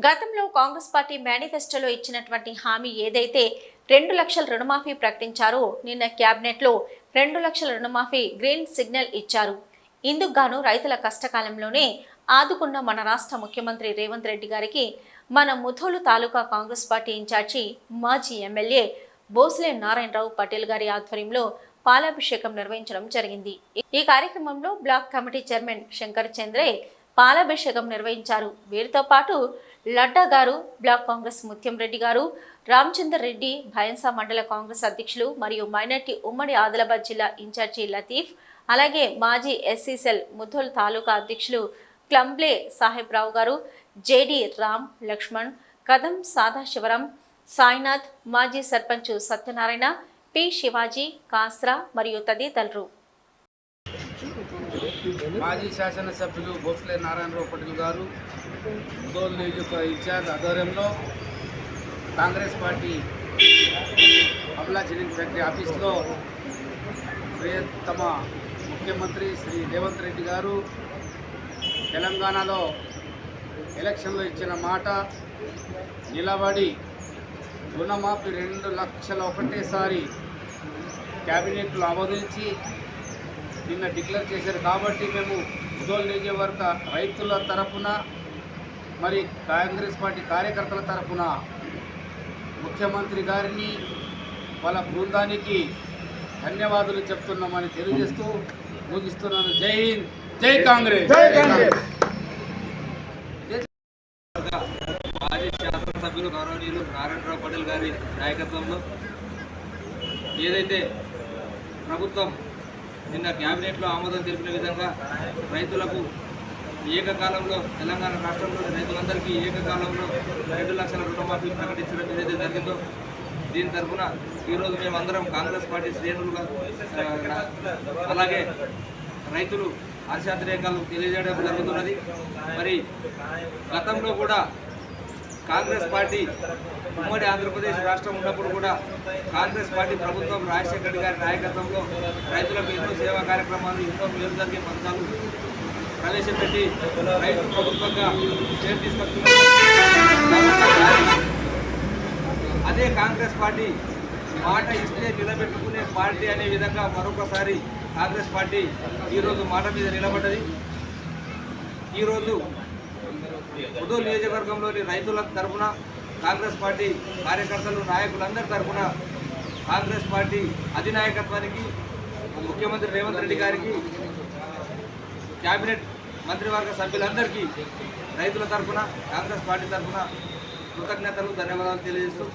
గతంలో కాంగ్రెస్ పార్టీ మేనిఫెస్టోలో ఇచ్చినటువంటి హామీ ఏదైతే 2 లక్షల రుణమాఫీ ప్రకటించారో నిన్న క్యాబినెట్లో 2 లక్షల రుణమాఫీ గ్రీన్ సిగ్నల్ ఇచ్చారు. ఇందుకు గాను రైతుల కష్టకాలంలోనే ఆదుకున్న మన రాష్ట్ర ముఖ్యమంత్రి రేవంత్ రెడ్డి గారికి మన ముథోలు తాలూకా కాంగ్రెస్ పార్టీ ఇన్ఛార్జి మాజీ ఎమ్మెల్యే బోస్లే నారాయణరావు పటేల్ గారి ఆధ్వర్యంలో పాలాభిషేకం నిర్వహించడం జరిగింది. ఈ కార్యక్రమంలో బ్లాక్ కమిటీ చైర్మన్ శంకర్ చంద్రే పాలాభిషేకం నిర్వహించారు. వీరితో పాటు లడ్డా గారు, బ్లాక్ కాంగ్రెస్ ముత్యం రెడ్డి గారు, రామచందర్ రెడ్డి, భయన్సా మండల కాంగ్రెస్ అధ్యక్షులు మరియు మైనార్టీ ఉమ్మడి ఆదిలాబాద్ జిల్లా ఇన్ఛార్జి లతీఫ్, అలాగే మాజీ ఎస్సీసెల్ ముథోల్ తాలూకా అధ్యక్షులు క్లంబ్లే సాహెబ్ రావు గారు, జేడి రామ్ లక్ష్మణ్, కదం సాదాశివరం, సాయినాథ్, మాజీ సర్పంచ్ సత్యనారాయణ, పి శివాజీ, కాస్రా మరియు తదితరులు. మాజీ శాసనసభ్యులు బోస్లే నారాయణరావు పటేల్ గారు ముథోల్ నియోజక ఇన్ఛార్జ్ ఆధ్వర్యంలో కాంగ్రెస్ పార్టీ అమలా జినింగ్ ఫ్యాక్టరీ ఆఫీస్లో ప్రియతమ ముఖ్యమంత్రి శ్రీ రేవంత్ రెడ్డి గారు తెలంగాణలో ఎలక్షన్లో ఇచ్చిన మాట నిలబడి రుణమాఫీ 2 లక్షల ఒకటేసారి క్యాబినెట్లో ఆమోదించి నిన్న డిక్లేర్ చేశారు. కాబట్టి మేము ముథోల్ నియోజకవర్గ రైతుల తరఫున మరి కాంగ్రెస్ పార్టీ కార్యకర్తల తరఫున ముఖ్యమంత్రి గారిని వాళ్ళ బృందానికి ధన్యవాదాలు చెప్తున్నామని తెలియజేస్తూ ముగిస్తున్నాను. జై హింద్, జై కాంగ్రెస్. మాజీ శాసనసభ్యులు గౌరవనీయులు నారాయణరావు పటేల్ గారి నాయకత్వంలో ఏదైతే ప్రభుత్వం నిన్న క్యాబినెట్లో ఆమోదం తెలిపిన విధంగా రైతులకు ఏకకాలంలో తెలంగాణ రాష్ట్రంలోని రైతులందరికీ ఏకకాలంలో 2 లక్షల రుణమాఫీ ప్రకటించడం ఏదైతే జరిగిందో దీని తరఫున ఈరోజు మేమందరం కాంగ్రెస్ పార్టీ శ్రేణులుగా అలాగే రైతులు హర్షాతిరేకాలు తెలియజేయడం జరుగుతున్నది. మరి గతంలో కూడా కాంగ్రెస్ పార్టీ ఉమ్మడి ఆంధ్రప్రదేశ్ రాష్ట్రం ఉన్నప్పుడు కూడా కాంగ్రెస్ పార్టీ ప్రభుత్వం రాజశేఖర రెడ్డి గారి నాయకత్వంలో రైతులకు ఎన్నో సేవా కార్యక్రమాలు, ఎన్నో మేలు జరిగే పథకాలు ప్రవేశపెట్టి రైతు ప్రభుత్వంగా పేరు తీసుకొస్తున్నారు. అదే కాంగ్రెస్ పార్టీ మాట ఇస్తే నిలబెట్టుకునే పార్టీ అనే విధంగా మరొకసారి కాంగ్రెస్ పార్టీ ఈరోజు మాట మీద నిలబడ్డది. ఈరోజు ముథోల్ నియోజకవర్గంలోని రైతుల తరఫున కాంగ్రెస్ పార్టీ కార్యకర్తలు, నాయకులందరి తరఫున కాంగ్రెస్ పార్టీ అధినాయకత్వానికి, ముఖ్యమంత్రి రేవంత్ రెడ్డి గారికి, క్యాబినెట్ మంత్రివర్గ సభ్యులందరికీ రైతుల తరఫున కాంగ్రెస్ పార్టీ తరఫున కృతజ్ఞతలు, ధన్యవాదాలు తెలియజేస్తూ